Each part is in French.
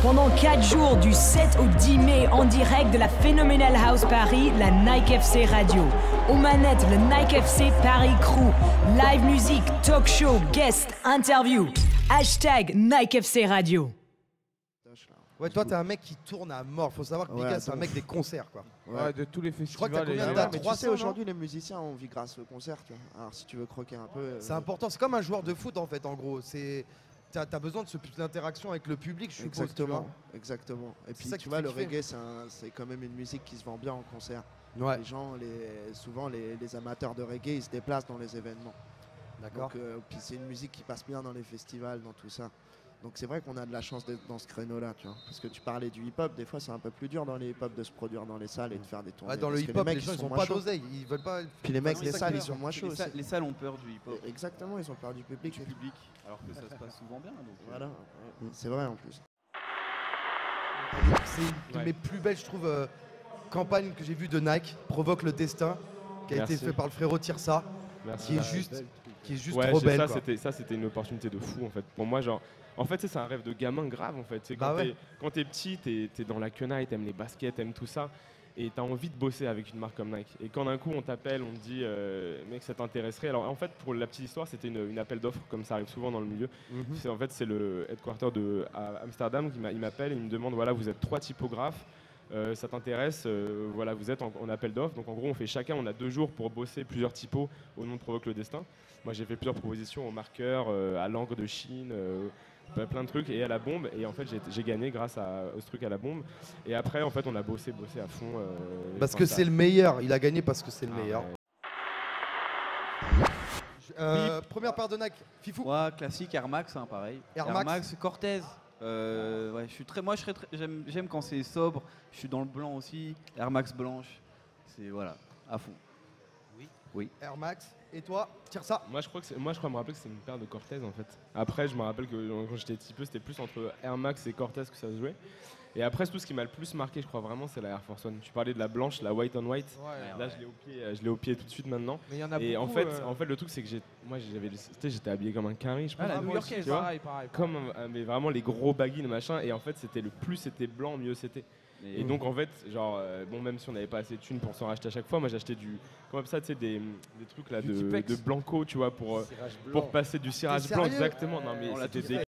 Pendant 4 jours, du 7 au 10 mai, en direct de la Phenomenal House Paris, la Nike FC Radio. Aux manettes, le Nike FC Paris Crew. Live musique, talk show, guest, interview. Hashtag Nike FC Radio. Ouais, toi, t'es un mec qui tourne à mort. Faut savoir que Pika, c'est un mec des concerts, quoi. Ouais, de tous les festivals. Je crois que t'as combien de dates? dates? Mais tu sais, aujourd'hui, les musiciens, on vit grâce au concert. Tu vois. Alors, si tu veux croquer un peu. C'est important. C'est comme un joueur de foot, en fait, en gros. T'as besoin de l'interaction avec le public, je suppose. Exactement. Exactement. Et puis, ça tu qui vois, fait le kiffer. reggae, c'est quand même une musique qui se vend bien en concert. Ouais. Les gens, souvent, les amateurs de reggae, ils se déplacent dans les événements. D'accord. Donc, puis c'est une musique qui passe bien dans les festivals, dans tout ça. Donc c'est vrai qu'on a de la chance d'être dans ce créneau-là, tu vois. Parce que tu parlais du hip-hop, des fois c'est un peu plus dur dans les hip-hop de se produire dans les salles et de faire des tournées. Ouais, dans le parce que hip-hop, mecs, les gens, ils ont moins pas chauds. d'oseille. Ils veulent pas. Puis les mecs, c'est les ça salles, qui ils est sont moins chauds aussi. Les salles ont peur du hip-hop. Exactement, ils ont peur du public. Alors que ça se passe souvent bien. Donc, Voilà, ouais, c'est vrai en plus. C'est une de mes plus belles, je trouve, campagnes que j'ai vues de Nike, Provoque le destin, qui a été fait par le frérot Tirsa, qui est juste ouais, trop belle. Ça, c'était une opportunité de fou en fait. Pour moi, genre, en fait, c'est un rêve de gamin grave en fait. C'est Bah quand t'es petit, t'es dans la quenaille, t'aimes les baskets, t'aimes tout ça, et t'as envie de bosser avec une marque comme Nike. Et quand d'un coup on t'appelle, on te dit, mec, ça t'intéresserait. Alors en fait, pour la petite histoire, c'était une appel d'offres, comme ça arrive souvent dans le milieu. En fait, c'est le headquarter à Amsterdam qui m'appelle et il me demande, voilà, vous êtes 3 typographes. Ça t'intéresse, voilà, vous êtes en appel d'offres. Donc en gros, on a 2 jours pour bosser plusieurs typos au nom de Provoque le destin. Moi, j'ai fait plusieurs propositions au marqueur, à l'encre de Chine, plein de trucs, et à la bombe. Et en fait, j'ai gagné grâce à ce truc à la bombe. Et après, en fait, on a bossé à fond. Parce que c'est le meilleur. Il a gagné parce que c'est le meilleur. Première paire de Nike, Fifou. ouais, classique Air Max, hein, pareil. Air Max. Cortez. Ouais, j'aime quand c'est sobre. Je suis dans le blanc aussi. Air Max blanche. C'est voilà, à fond. Oui. Air Max. Et toi, tire ça. Moi, je crois me rappeler que c'est une paire de Cortez en fait. Après, je me rappelle que quand j'étais petit peu, c'était plus entre Air Max et Cortez que ça se jouait. Et après, tout ce qui m'a le plus marqué, je crois vraiment, c'est la Air Force One. Tu parlais de la blanche, la white on white. Là, je l'ai au pied tout de suite maintenant. Mais il y en a et beaucoup, en fait, le truc, c'est que j'étais habillé comme un carré, je pense. la New-Yorkaise, pareil. Comme mais vraiment les gros baguines machin. Et en fait, c'était le plus c'était blanc, mieux c'était. Et donc en fait, genre, bon, même si on n'avait pas assez de thunes pour s'en racheter à chaque fois, moi j'achetais comme ça, tu sais, des trucs là de blanco, tu vois, pour passer du cirage blanc, exactement. Non mais c'était des...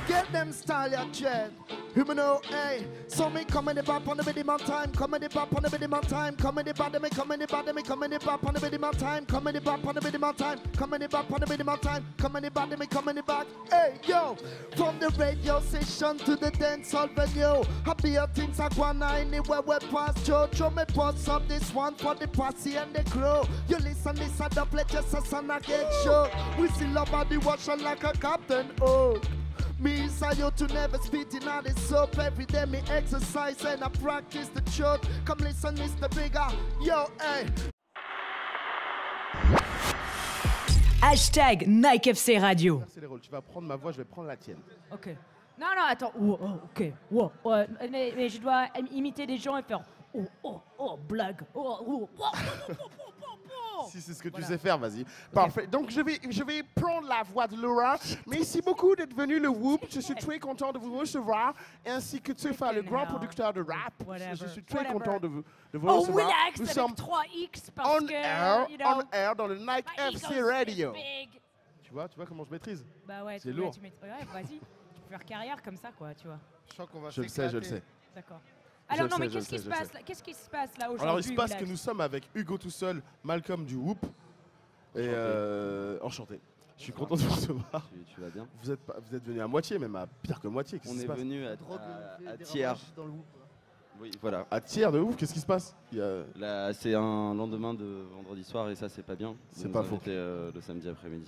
Get them style ya jet. You know, hey. So me come in the bop on the rhythm on time. Come in the bop on the rhythm on time. Come in the bop, me come in the bop, me come in the bop on the rhythm on time. Come in the bop on the rhythm on time. Come in the bop on the rhythm on time. Come in the bop, me come in the back. Hey yo, from the radio station to the dance hall venue. Happier things are going on anywhere we pass. Joe, me post up this one for the posse and the crew. You listen, this a double just a son I get show. We see love body watching like a captain. Oh. Me inside you to never spit in all the soap. Every day me exercise and I practice the truth. Come listen, Mr. Bigger. Yo, hey. Hashtag Nike FC Radio. C'est les rôles. Tu vas prendre ma voix, je vais prendre la tienne. Ok. Non, attends. Ok. Mais je dois imiter des gens et faire blague. Si c'est ce que tu sais faire, vas-y. Parfait. Donc je vais prendre la voix de Laura. Merci beaucoup d'être venu le Whoop. Je suis très content de vous recevoir, ainsi que Tufa, le grand producteur de rap. Je suis très content de vous recevoir. Relax, Nous avec sommes 3X parce on que, air dans le Nike FC Radio. Big. Tu vois comment je maîtrise? Bah ouais, C'est lourd. vas-y, tu peux faire carrière comme ça, quoi, tu vois. Je sens qu'on va Je le sais. D'accord. Alors non, mais je qu'est-ce qui se passe là aujourd'hui? Alors il se passe que nous sommes avec Hugo tout seul, Malcolm du Whoop. Et enchanté. Je suis content de vous recevoir. Tu vas bien? Vous êtes venu à moitié, même à pire que moitié. On est venu à tiers. Oui, voilà. À tiers de ouf, qu'est-ce qui se passe? Là, c'est un lendemain de vendredi soir et ça, c'est pas bien. C'est pas faux. Le samedi après-midi.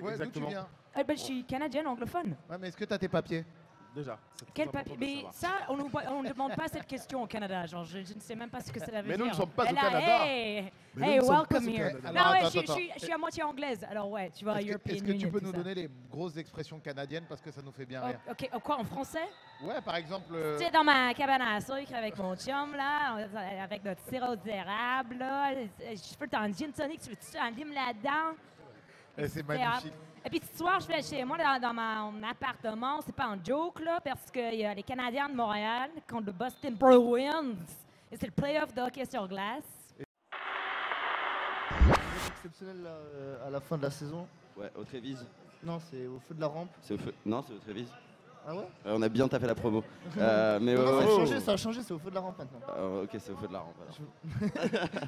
Ouais, d'où tu viens? Je suis canadienne anglophone. Ouais, mais est-ce que tu as tes papiers? Déjà. Quel papier? Mais ça, on ne demande pas cette question au Canada. Genre, je ne sais même pas ce que ça veut dire. Mais nous ne sommes pas au Elle a- Canada. Hey, Mais nous ne sommes welcome pas au here. Canada. Non, Alors, ouais, attends. je suis à moitié anglaise. Alors ouais, tu vois, European Est-ce que tu Union, peux tout nous ça. donner les grosses expressions canadiennes parce que ça nous fait bien rire? Ok, quoi, en français? Ouais, par exemple. Tu sais, dans ma cabane à sucre avec mon chum, là, avec notre sirop d'érable, là, je peux t'en gin tonic, tu veux-tu en lime là-dedans? C'est magnifique. Et puis ce soir, je vais chez moi dans mon appartement. C'est pas un joke, là, parce qu'il y a les Canadiens de Montréal contre le Boston Bruins. Et c'est le playoff de hockey sur glace. Exceptionnel là, à la fin de la saison. Ouais, au Trévise. Non, c'est au feu de la rampe. Non, c'est au Trévise. Ah ouais? On a bien taffé la promo. Mais non, ça a changé, c'est au feu de la rampe maintenant. Ok, c'est au feu de la rampe. Alors.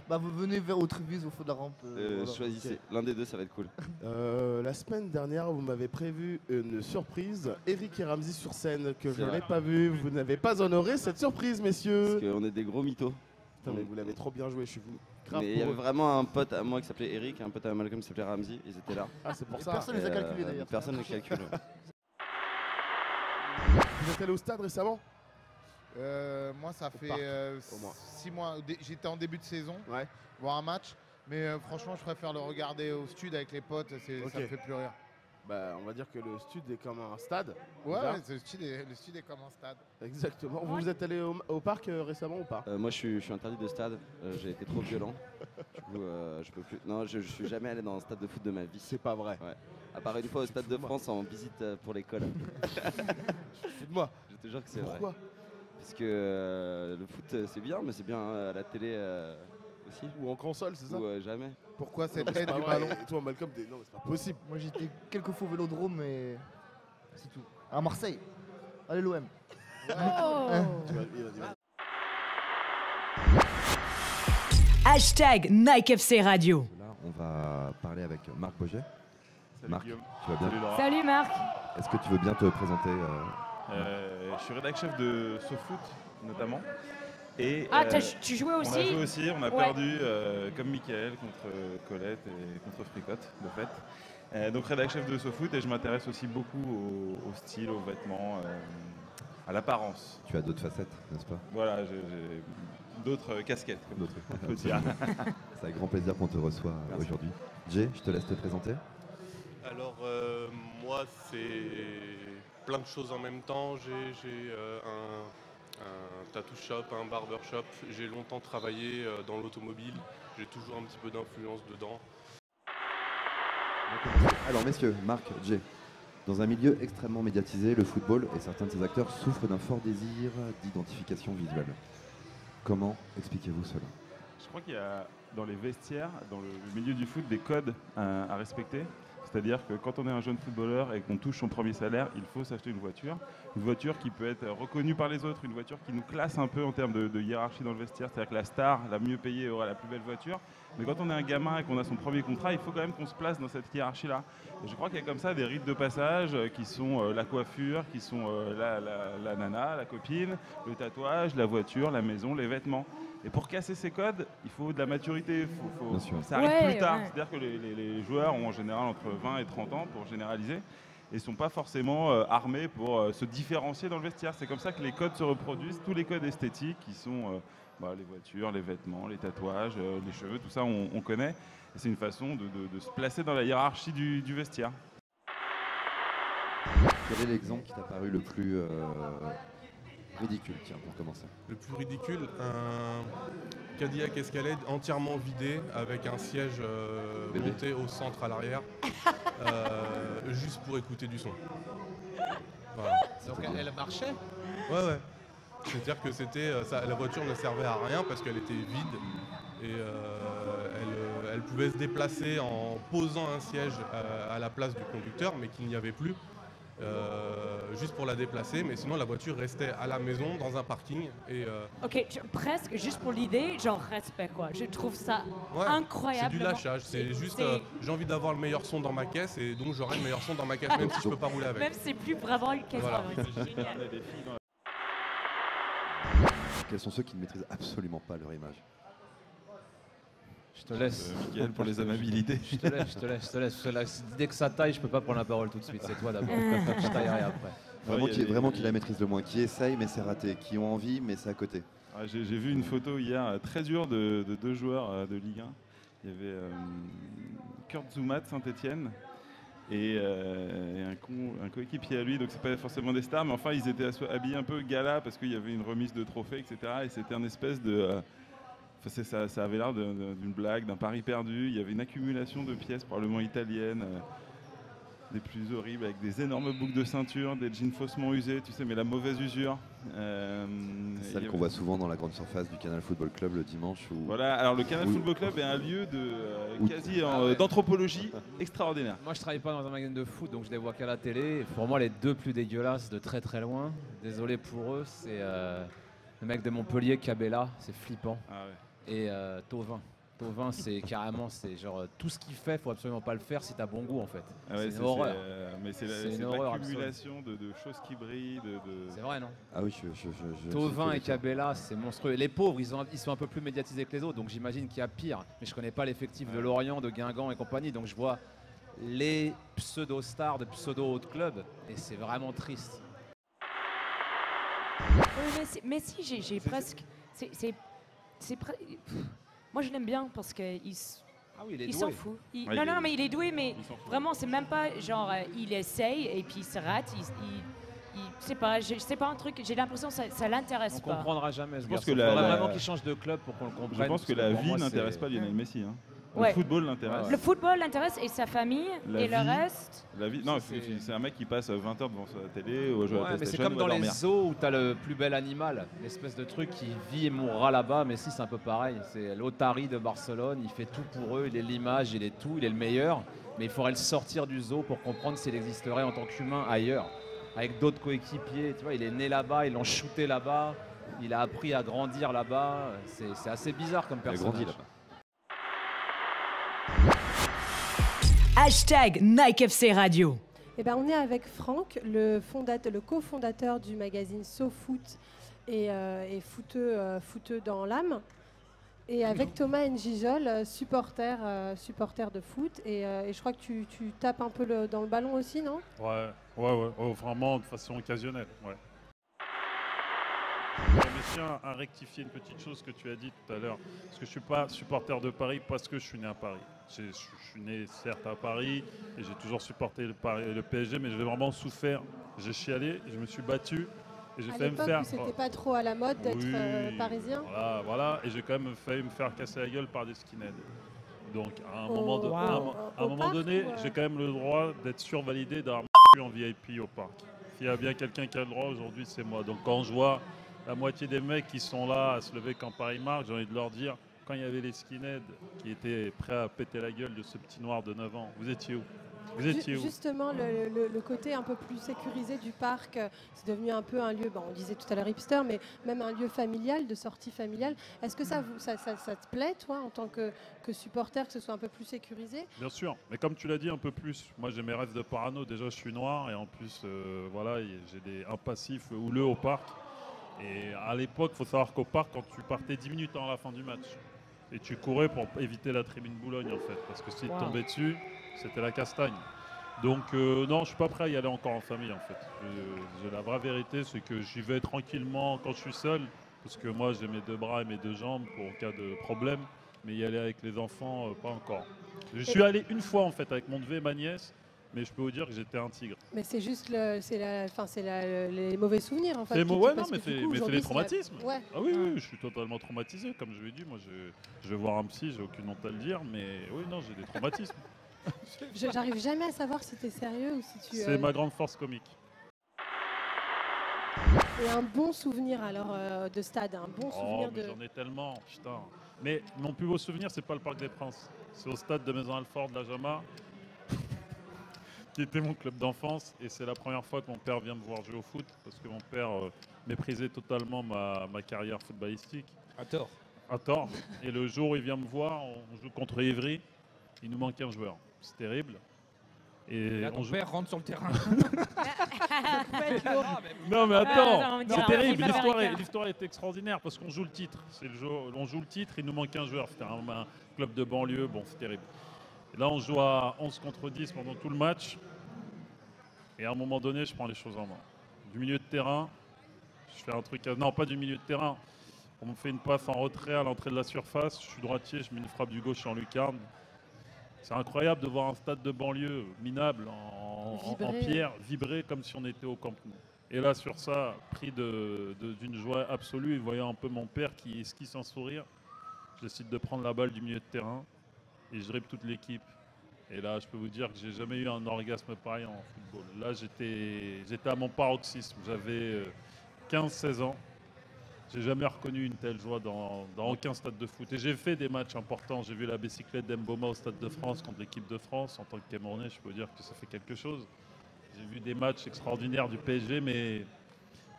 Bah vous venez vers au Trévise, au feu de la rampe. Voilà. Choisissez, l'un des deux, ça va être cool. La semaine dernière, vous m'avez prévu une surprise, Eric et Ramsey sur scène, que je n'ai pas vu. Vous n'avez pas honoré cette surprise, messieurs. Parce qu'on est des gros mythos. Putain, mais vous l'avez trop bien joué, je suis venu. Mais il y avait vraiment un pote à moi qui s'appelait Eric et un pote à Malcolm qui s'appelait Ramsey, ils étaient là. Ah, c'est pour ça. Personne ne les a calculés d'ailleurs. Personne ne les calcule. Vous êtes allé au stade récemment? Moi, ça fait 6 mois. J'étais en début de saison, voir un match. Mais franchement, je préfère le regarder au stud avec les potes. Ça me fait plus rire. Bah, on va dire que le stud est comme un stade. Ouais, le stud est comme un stade. Exactement. Vous êtes allé au parc récemment ou pas? Moi, je suis interdit de stade. J'ai été trop violent. Du coup, je peux plus. Non, je suis jamais allé dans un stade de foot de ma vie. C'est pas vrai. Ouais. À part une fois au Stade de France en visite pour l'école. C'est de moi. Je te jure que c'est vrai. Pourquoi? Parce que le foot c'est bien, mais c'est bien à la télé aussi. Ou en console, c'est ça? Ou jamais. Pourquoi cette C'est haine pas du vrai. ballon? Et toi, Malcolm, non, c'est pas possible. Moi j'étais quelques fois au Vélodrome, mais c'est tout. À Marseille. Allez l'OM. Hashtag NikeFC Radio. Là, on va parler avec Marc Boget. Salut Marc, Guillaume. tu vas bien? Salut Laura. Salut Marc. Est-ce que tu veux bien te présenter Je suis rédac chef de SoFoot notamment. Et, tu jouais aussi? On a joué aussi, on a Ouais. perdu comme Mickaël contre Colette et contre Fricotte de fait. Donc rédac chef de SoFoot et je m'intéresse aussi beaucoup au style, aux vêtements, à l'apparence. Tu as d'autres facettes, n'est-ce pas? Voilà, j'ai d'autres casquettes, comme on peut dire. C'est avec grand plaisir qu'on te reçoit aujourd'hui. Jay, je te laisse te présenter. Alors, moi, c'est plein de choses en même temps. J'ai un tattoo shop, un barber shop. J'ai longtemps travaillé dans l'automobile. J'ai toujours un petit peu d'influence dedans. Alors messieurs, Marc, Jay, dans un milieu extrêmement médiatisé, le football et certains de ses acteurs souffrent d'un fort désir d'identification visuelle. Comment expliquez-vous cela? Je crois qu'il y a dans les vestiaires, dans le milieu du foot, des codes à respecter. C'est-à-dire que quand on est un jeune footballeur et qu'on touche son premier salaire, il faut s'acheter une voiture qui peut être reconnue par les autres, une voiture qui nous classe un peu en termes de hiérarchie dans le vestiaire. C'est-à-dire que la star, la mieux payée, aura la plus belle voiture. Mais quand on est un gamin et qu'on a son premier contrat, il faut quand même qu'on se place dans cette hiérarchie-là. Et je crois qu'il y a comme ça des rites de passage qui sont la coiffure, qui sont la nana, la copine, le tatouage, la voiture, la maison, les vêtements. Et pour casser ces codes, il faut de la maturité, ça arrive plus tard. C'est-à-dire que les joueurs ont en général entre 20 et 30 ans, pour généraliser, et ne sont pas forcément armés pour se différencier dans le vestiaire. C'est comme ça que les codes se reproduisent, tous les codes esthétiques qui sont les voitures, les vêtements, les tatouages, les cheveux, tout ça on connaît. Et c'est une façon de se placer dans la hiérarchie du vestiaire. Quel est l'exemple qui t'a paru le plus ridicule, tiens, pour commencer? Le plus ridicule, un Cadillac Escalade entièrement vidé avec un siège monté au centre à l'arrière, juste pour écouter du son. Voilà. Donc elle marchait? Ouais. C'est-à-dire que la voiture ne servait à rien parce qu'elle était vide et elle pouvait se déplacer en posant un siège à la place du conducteur, mais qu'il n'y avait plus. Juste pour la déplacer, mais sinon la voiture restait à la maison dans un parking. Ok, presque juste pour l'idée, genre respect quoi. Je trouve ça incroyable. C'est du lâchage, c'est juste j'ai envie d'avoir le meilleur son dans ma caisse et donc j'aurai le meilleur son dans ma caisse même si je peux pas rouler avec. Même c'est plus vraiment une caisse. Voilà. Quels sont ceux qui ne maîtrisent absolument pas leur image? Je te laisse. Mickaël pour les amabilités. Je te laisse. Dès que ça taille, je peux pas prendre la parole tout de suite. C'est toi d'abord. Je taillerai après. Vraiment qui la maîtrise le moins, qui essaye mais c'est raté, qui ont envie mais c'est à côté. J'ai vu une photo hier très dure de deux joueurs de Ligue 1. Il y avait Kurt Zouma de Saint-Etienne et un coéquipier à lui, donc c'est pas forcément des stars, mais enfin ils étaient habillés un peu gala parce qu'il y avait une remise de trophées, etc. Et c'était un espèce de... Ça avait l'air d'une blague, d'un pari perdu. Il y avait une accumulation de pièces probablement italiennes, des plus horribles, avec des énormes boucles de ceinture, des jeans faussement usés, tu sais, mais la mauvaise usure. C'est celle qu'on voit souvent dans la grande surface du Canal Football Club le dimanche. Voilà, alors le Canal Football Club est un lieu d'anthropologie extraordinaire. Moi je travaille pas dans un magazine de foot, donc je les vois qu'à la télé. Et pour moi les deux plus dégueulasses de très très loin, désolé pour eux, c'est le mec de Montpellier, Cabella, c'est flippant. Et Thauvin. Thauvin, c'est carrément, c'est genre tout ce qu'il fait, faut absolument pas le faire si t'as bon goût en fait. C'est une horreur. Mais c'est l'accumulation de choses qui brillent. C'est vrai, non? Ah oui, Thauvin et Cabella, c'est monstrueux. Les pauvres, ils sont un peu plus médiatisés que les autres, donc j'imagine qu'il y a pire. Mais je connais pas l'effectif de Lorient, de Guingamp et compagnie, donc je vois les pseudo-stars de pseudo-haut clubs et c'est vraiment triste. Mais si, j'ai presque... Moi, je l'aime bien parce qu'il s'en fout. Non, mais il est doué, mais vraiment, c'est même pas genre, il essaye et puis il se rate. C'est pas un truc, j'ai l'impression que ça l'intéresse pas. On comprendra jamais ce gars. Il faudrait vraiment qu'il change de club pour qu'on le comprenne. Je pense que la vie n'intéresse pas Lionel Messi. Hein. Ouais. Le football l'intéresse. Le football l'intéresse et sa famille et le reste. La vie, non, c'est un mec qui passe 20 heures devant sa télé ou à jouer à la PlayStation. Mais c'est comme dans les zoos où tu as le plus bel animal, l'espèce de truc qui vit et mourra là-bas. Mais si, c'est un peu pareil. C'est l'Otari de Barcelone, il fait tout pour eux, il est l'image, il est tout, il est le meilleur. Mais il faudrait le sortir du zoo pour comprendre s'il existerait en tant qu'humain ailleurs, avec d'autres coéquipiers. Tu vois, il est né là-bas, ils l'ont shooté là-bas, il a appris à grandir là-bas. C'est assez bizarre comme personnage. Il a grandi là-bas. Hashtag NikeFC Radio. Eh ben, on est avec Franck, le cofondateur du magazine SoFoot et footeux dans l'âme. Et avec Thomas Njijol, supporter de foot. Et je crois que tu tapes un peu dans le ballon aussi, non? Ouais. Vraiment de façon occasionnelle, ouais. Je tiens à rectifier une petite chose que tu as dit tout à l'heure. Parce que je ne suis pas supporter de Paris parce que je suis né à Paris. Je suis né certes à Paris et j'ai toujours supporté le PSG, mais j'ai vraiment souffert. J'ai chialé, je me suis battu. Et j'ai failli me faire. C'était pas trop à la mode d'être parisien. Voilà, et j'ai quand même failli me faire casser la gueule par des skinheads. Donc à un moment donné, j'ai quand même le droit d'être survalidé d'avoir en VIP au parc. S'il y a bien quelqu'un qui a le droit aujourd'hui, c'est moi. Donc quand je vois la moitié des mecs qui sont là à se lever quand Paris marque, j'ai envie de leur dire, quand il y avait les skinheads qui étaient prêts à péter la gueule de ce petit noir de 9 ans, vous étiez où? Justement, le côté un peu plus sécurisé du parc, c'est devenu un peu un lieu, on disait tout à l'heure hipster, mais même un lieu familial, de sortie familiale. Est-ce que ça te plaît, toi, en tant que supporter, que ce soit un peu plus sécurisé? Bien sûr, mais comme tu l'as dit un peu plus, moi j'ai mes rêves de parano. Déjà, je suis noir et en plus, j'ai un passif houleux au parc. Et à l'époque, il faut savoir qu'au parc, quand tu partais 10 minutes avant la fin du match, et tu courais pour éviter la tribune Boulogne, en fait, parce que si tu tombais dessus, c'était la castagne. Donc non, je suis pas prêt à y aller encore en famille, en fait. La vraie vérité, c'est que j'y vais tranquillement quand je suis seul, parce que moi j'ai mes 2 bras et mes 2 jambes pour cas de problème, mais y aller avec les enfants, pas encore. Je suis allé une fois en fait avec mon neveu et ma nièce, mais je peux vous dire que j'étais un tigre. Mais c'est juste les mauvais souvenirs en fait. C'est les traumatismes. Ouais. Ah oui, je suis totalement traumatisé, comme je l'ai dit. Moi, je vais voir un psy, j'ai aucune honte à le dire, mais oui, non, j'ai des traumatismes. J'arrive jamais à savoir si tu es sérieux ou si tu... C'est ma grande force comique. Et un bon souvenir alors de stade, un bon souvenir de... J'en ai tellement, putain. Mais mon plus beau souvenir, c'est pas le Parc des Princes. C'est au stade de Maison-Alfort de la Jama, qui était mon club d'enfance. Et c'est la première fois que mon père vient me voir jouer au foot, parce que mon père méprisait totalement ma carrière footballistique. À tort. À tort. Et le jour où il vient me voir, on joue contre Ivry, il nous manque un joueur. C'est terrible. Et là, ton père rentre sur le terrain. Non mais attends, c'est terrible. L'histoire est extraordinaire parce qu'on joue le titre. On joue le titre, il nous manque un joueur. C'était un club de banlieue, bon c'est terrible. Et là on joue à 11 contre 10 pendant tout le match. Et à un moment donné, je prends les choses en main. Du milieu de terrain, je fais un truc... Non, pas du milieu de terrain. On me fait une passe en retrait à l'entrée de la surface. Je suis droitier, je mets une frappe du gauche en lucarne. C'est incroyable de voir un stade de banlieue minable en pierre vibrer comme si on était au Camp Nou. Et là, sur ça, pris d'une joie absolue, voyant un peu mon père qui esquisse un sourire, je décide de prendre la balle du milieu de terrain et je dribble toute l'équipe. Et là, je peux vous dire que j'ai jamais eu un orgasme pareil en football. Là, j'étais à mon paroxysme. J'avais 15-16 ans. J'ai jamais reconnu une telle joie dans aucun stade de foot. Et j'ai fait des matchs importants. J'ai vu la bicyclette d'Mboma au Stade de France contre l'équipe de France. En tant que Camerounais, je peux vous dire que ça fait quelque chose. J'ai vu des matchs extraordinaires du PSG, mais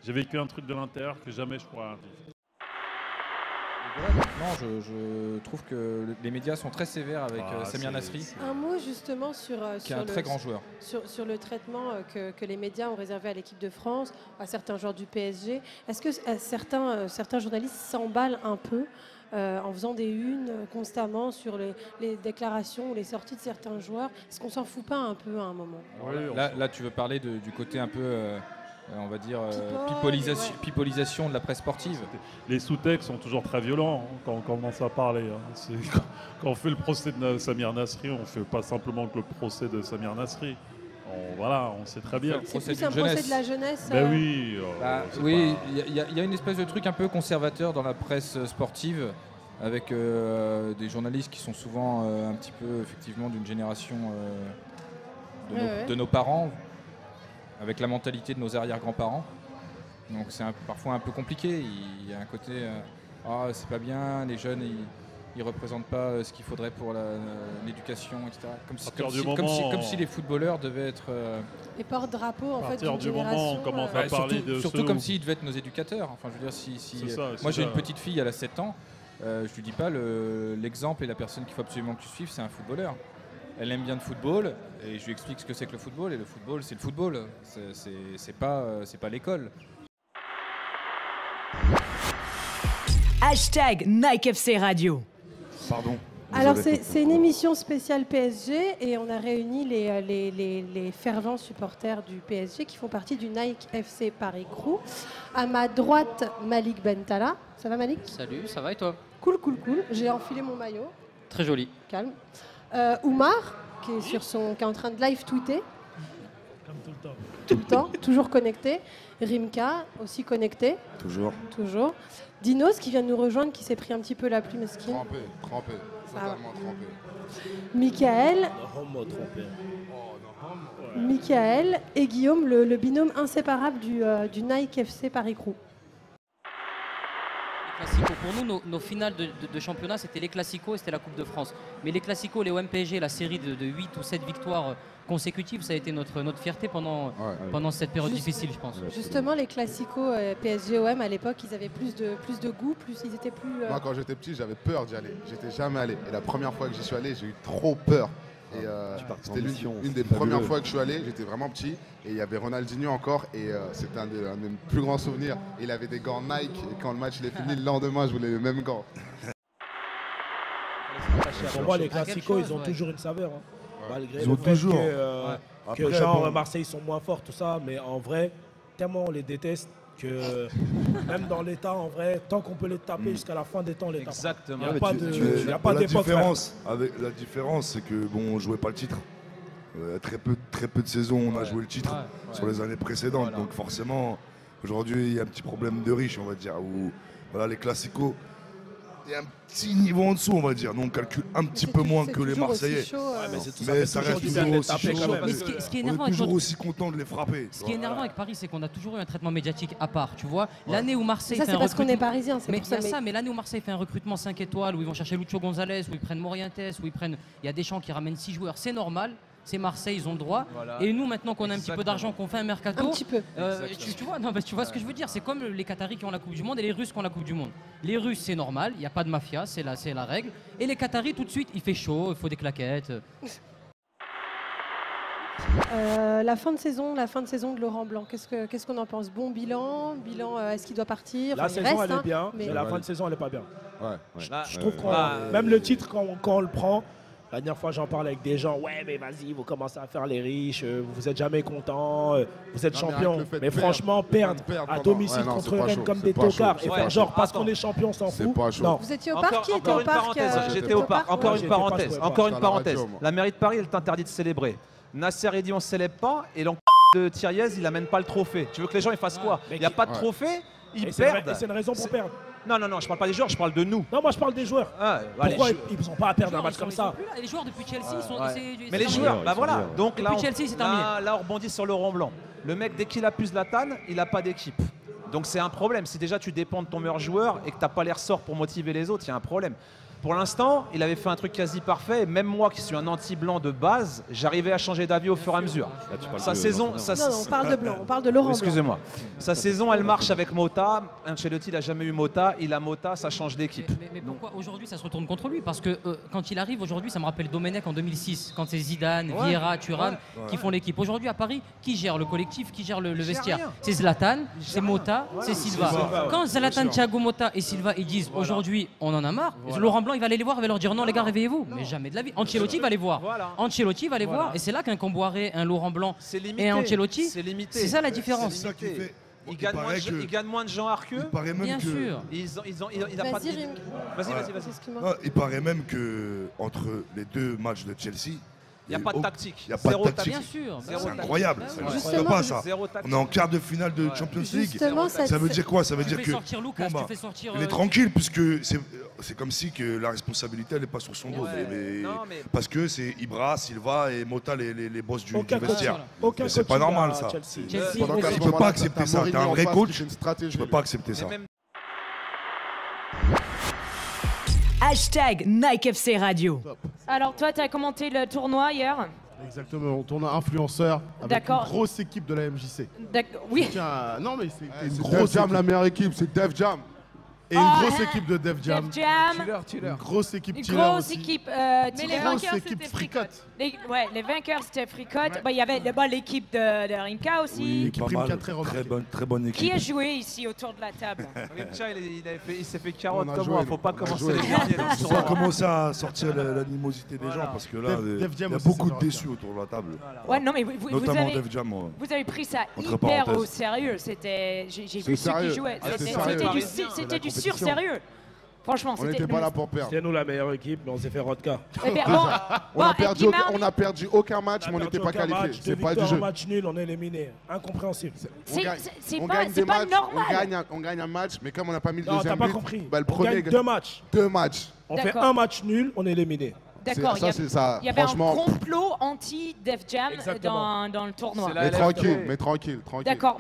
j'ai vécu un truc de l'intérieur que jamais je pourrais vivre. Non, je trouve que les médias sont très sévères avec Samir Nasri. Un mot justement sur qui est un très grand joueur. Sur le traitement que les médias ont réservé à l'équipe de France, à certains joueurs du PSG. Est-ce que certains journalistes s'emballent un peu en faisant des unes constamment sur les déclarations ou les sorties de certains joueurs? Est-ce qu'on s'en fout pas un peu à un moment? Là, tu veux parler du côté un peu... on va dire pipolisation de la presse sportive. Les sous-textes sont toujours très violents quand on commence à parler. Quand on fait le procès de Samir Nasri, on ne fait pas simplement que le procès de Samir Nasri. On sait très bien. C'est plus un procès de la jeunesse. Ben oui. Oui, il y a une espèce de truc un peu conservateur dans la presse sportive, avec des journalistes qui sont souvent un petit peu effectivement d'une génération de nos parents, avec la mentalité de nos arrière-grands-parents. Donc c'est parfois un peu compliqué. Il y a un côté c'est pas bien, les jeunes ils représentent pas ce qu'il faudrait pour l'éducation, etc. Comme si les footballeurs devaient être les porte-drapeaux en fait d'une du génération. Moment où on commence à parler surtout comme s'ils devaient être nos éducateurs. Enfin, je veux dire, moi j'ai une petite fille, elle a 7 ans. Je lui dis pas l'exemple et la personne qu'il faut absolument que tu suives, c'est un footballeur. Elle aime bien le football et je lui explique ce que c'est que le football. Et le football, c'est le football. C'est pas l'école. Hashtag NikeFC Radio. Pardon. Alors c'est une émission spéciale PSG et on a réuni les fervents supporters du PSG qui font partie du Nike FC Paris Crew. À ma droite, Malik Bentala. Ça va Malik? Salut, ça va et toi? Cool. J'ai enfilé mon maillot. Très joli. Calme. Oumar, qui est en train de live tweeter. Comme tout le temps. Tout le temps, toujours connecté. Rimka, aussi connecté. Toujours. Dinos, qui vient de nous rejoindre, qui s'est pris un petit peu la plume mesquine. Trempé. Totalement trempé. Michael et Guillaume, le binôme inséparable du Nike FC Paris Crew. Classico. Pour nous, nos finales de championnat, c'était les Classicos et c'était la Coupe de France. Mais les Classicos, les OM-PSG, la série de 8 ou 7 victoires consécutives, ça a été notre fierté pendant cette période difficile, je pense. Justement, les Classicos PSG-OM, à l'époque, ils avaient plus de goût, ils étaient plus... Moi, quand j'étais petit, j'avais peur d'y aller. J'étais jamais allé. Et la première fois que j'y suis allé, j'ai eu trop peur. Et c'était une des premières fois que je suis allé, j'étais vraiment petit et il y avait Ronaldinho encore et c'était un de mes plus grands souvenirs. Il avait des gants Nike et quand le match il est fini, le lendemain je voulais les mêmes gants. Pour moi les Classicos ils ont toujours une saveur. Malgré ils ont toujours. Que genre Marseille sont moins forts tout ça, mais en vrai tellement on les déteste que même dans l'état, en vrai, tant qu'on peut les taper jusqu'à la fin des temps, on les tape. Exactement. Il n'y a pas d'époque. La différence, c'est que bon, on jouait pas le titre. Très peu de saisons, on a joué le titre sur les années précédentes. Donc forcément, aujourd'hui, il y a un petit problème de riche, on va dire. Où voilà, les Classicos, il y a un petit niveau en dessous, on va dire. Nous, on calcule un petit peu moins que les Marseillais. Mais ça reste toujours aussi chaud. On est toujours aussi content de les frapper. Ce qui est énervant avec Paris, c'est qu'on a toujours eu un traitement médiatique à part. Tu vois, l'année où Marseille ça, fait c'est parce qu'on est parisien, c'est mais pour ça. Mais l'année où Marseille fait un recrutement 5 étoiles, où ils vont chercher Lucho González, où ils prennent Morientes, où il y a Deschamps qui ramène 6 joueurs, c'est normal. C'est Marseille, ils ont le droit. Voilà. Et nous, maintenant qu'on a un petit peu d'argent, qu'on fait un mercato, un petit peu. tu vois ce que je veux dire. C'est comme les Qataris qui ont la Coupe du Monde et les Russes qui ont la Coupe du Monde. Les Russes, c'est normal, il n'y a pas de mafia, c'est la règle. Et les Qataris, tout de suite, il fait chaud, il faut des claquettes. La fin de saison de Laurent Blanc, qu'est-ce qu'on en pense? Bon bilan, est-ce qu'il doit partir? La saison, elle est bien, mais la fin de saison, elle n'est pas bien. Je trouve que même le titre, quand on le prend, la dernière fois, j'en parlais avec des gens. Ouais, mais vas-y, vous commencez à faire les riches, vous n'êtes jamais contents, vous êtes champion. Mais franchement, perdre à domicile contre Rennes comme des tocards et faire genre parce qu'on est champion, on s'en fout. Non. Vous étiez au parc? Qui était au parc? J'étais au parc. Encore une parenthèse. La mairie de Paris, elle est interdite de célébrer. Nasser Eddy, on ne célèbre pas. Et l'enculé de Thiriez, il n'amène pas le trophée. Tu veux que les gens ils fassent quoi? Il n'y a pas de trophée, ils perdent. C'est une raison pour perdre. Non, je parle pas des joueurs, je parle de nous. Non, moi je parle des joueurs. Pourquoi ils ne sont pas à perdre un match comme ça? Les joueurs depuis Chelsea, ils sont. Mais les joueurs, bah voilà. Donc là, Chelsea, c'est terminé. Là, on rebondit sur Laurent Blanc. Le mec, dès qu'il appuie Zlatan, il n'a pas d'équipe. Donc c'est un problème. Si déjà tu dépends de ton meilleur joueur et que tu n'as pas les ressorts pour motiver les autres, il y a un problème. Pour l'instant, il avait fait un truc quasi parfait. Et même moi, qui suis un anti-blanc de base, j'arrivais à changer d'avis au fur et à mesure. Sa saison, non, on parle de blanc, on parle de Laurent Blanc. Excusez-moi. Sa saison, elle marche avec Mota. Ancelotti, il n'a jamais eu Mota. Il a Mota, ça change d'équipe. Mais pourquoi aujourd'hui ça se retourne contre lui? Parce que quand il arrive aujourd'hui, ça me rappelle Domenech en 2006, quand c'est Zidane, Vieira, Thuram qui font l'équipe. Aujourd'hui à Paris, qui gère le collectif, qui gère le vestiaire? C'est Zlatan, c'est Mota, c'est Silva. Quand Zlatan, Thiago Motta et Silva ils disent aujourd'hui on en a marre, Laurent Blanc il va aller les voir, il va leur dire non les gars réveillez-vous. Mais jamais de la vie. Ancelotti va les voir. Ancelotti va les voir et c'est là qu'un Comboiré, un Laurent Blanc et un Ancelotti, c'est ça la différence. Il gagne moins de gens arqueux. Bien sûr. Il n'a pas de... Vas-y. Il paraît même que entre les deux matchs de Chelsea, il n'y a pas de tactique. Il n'y a pas de tactique. Bien sûr. C'est incroyable. Ça n'existe pas ça. On est en quart de finale de Champions League. Ça veut dire quoi? Ça veut dire que il est tranquille puisque c'est comme si que la responsabilité elle n'est pas sur son dos. Parce que c'est Ibra, Silva et Mota les boss du vestiaire. Mais c'est pas normal ça. Tu ne peux pas accepter ça. Tu es un vrai coach. Tu ne peux pas accepter ça. Hashtag NikeFC Radio. Alors toi, tu as commenté le tournoi hier? Exactement, tournoi influenceur avec une grosse équipe de la MJC. Oui. Non mais c'est une grosse Jam, la meilleure équipe, c'est Def Jam. Et une grosse équipe de Def Jam. Une grosse équipe Tiller aussi. Équipe, mais les vainqueurs, c'était Fricotte. Les vainqueurs, c'était Fricotte. Il y avait l'équipe de Rimka aussi. Oui, l'équipe Rimka, très bonne équipe. Qui a joué ici autour de la table? Rimka, il s'est fait carotte comme moi. Faut pas commencer les derniers. Il faut commencer à sortir l'animosité des gens parce que là, il y a beaucoup de déçus autour de la table. Ouais, non, mais notamment Def Jam. Vous avez pris ça hyper au sérieux. J'ai vu ceux qui jouaient. C'était du sur-sérieux. Franchement, on n'était pas là pour perdre. C'était nous la meilleure équipe, mais on s'est fait rodka. On a perdu aucun match, mais on n'était pas qualifié. C'est pas du jeu. Un match nul, on est éliminé. Incompréhensible. C'est pas normal. On gagne un match, mais comme on n'a pas mis le deuxième but... Non, t'as pas compris. On gagne 2 matchs. 2 matchs. On fait un match nul, on est éliminé. D'accord, il y avait un complot anti-Def Jam dans le tournoi. Mais tranquille. D'accord.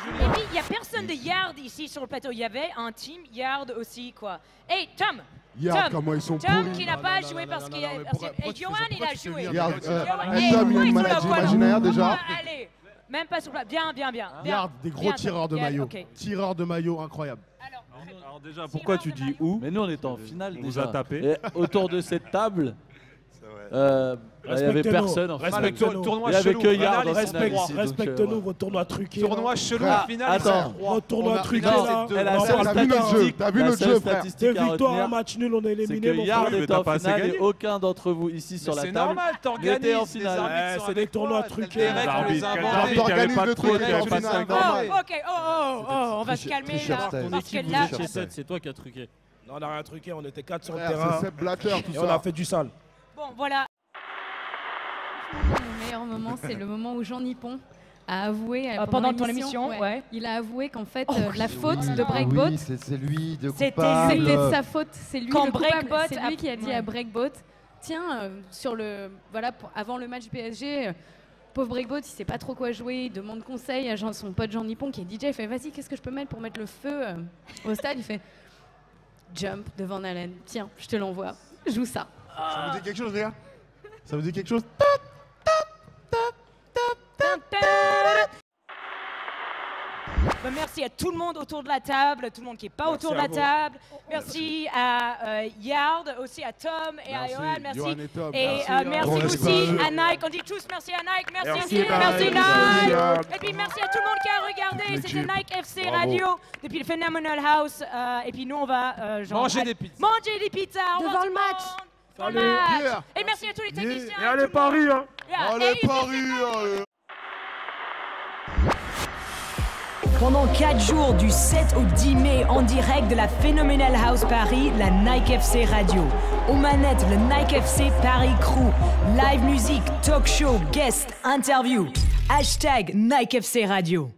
Et puis, il n'y a personne de Yard ici sur le plateau. Il y avait un team Yard aussi, quoi. Hey, Tom! Yard, comment ils sont Tom qui n'a pas joué parce qu'il a... Et Johan, il a joué. Yard, Tom, il a une maladie imaginaire déjà. Allez, même pas sur le plateau. Bien. Yard, des gros tireurs de maillot. Tireurs de maillot incroyables. Alors déjà, pourquoi tu dis où? Mais nous, on est en finale déjà. On vous a tapé. Et autour de cette table... il n'y avait personne en finale. Il n'y avait que Yard. Respecte-nous, vos tournois truqués. Tournoi chelou en finale. Attends. Vos tournois truqués là. T'as vu notre jeu, frère. Deux victoires, un match nul, on est éliminé. C'est que Yard est en finale et aucun d'entre vous ici sur la table. C'est normal, t'organises. en finale. C'est des tournois truqués. T'organises le truc, t'es en finale. Ok, on va se calmer là. Parce que là... C'est toi qui as truqué. Non, on n'a rien truqué, on était 4 sur le terrain. C'est Sepp Blatter, tout ça. Et on a fait du sale. Bon, voilà. Le meilleur moment, c'est le moment où Jean Nippon a avoué pendant ton émission, ouais. Il a avoué qu'en fait la faute de Breakbot, oui, c'est lui de c'était de sa faute, c'est lui le coupable, c'est lui qui a dit à Breakbot, tiens, avant le match PSG, pauvre Breakbot, il sait pas trop quoi jouer, il demande conseil à son pote Jean Nippon qui est DJ, il fait vas-y, qu'est-ce que je peux mettre pour mettre le feu au stade, il fait Jump de Van Halen, tiens, je te l'envoie, joue ça. Ça vous dit quelque chose, les gars? Ça vous dit quelque chose? Merci à tout le monde autour de la table, tout le monde qui n'est pas autour de la table. Merci à Yard, aussi à Tom et à Johan. Merci. Et merci aussi à Nike. On dit tous merci à Nike. Merci Nike. Et puis merci à tout le monde qui a regardé. C'était Nike FC Radio depuis le Phenomenal House. Et puis nous, on va manger des pizzas. Manger des pizzas devant le match. Et merci à tous les techniciens. Et allez Paris, hein. Allez Paris. Pendant 4 jours, du 7 au 10 mai, en direct de la Phenomenal House Paris, la Nike FC Radio. Aux manettes, le Nike FC Paris Crew. Live musique, talk show, guest, interview. Hashtag Nike FC Radio.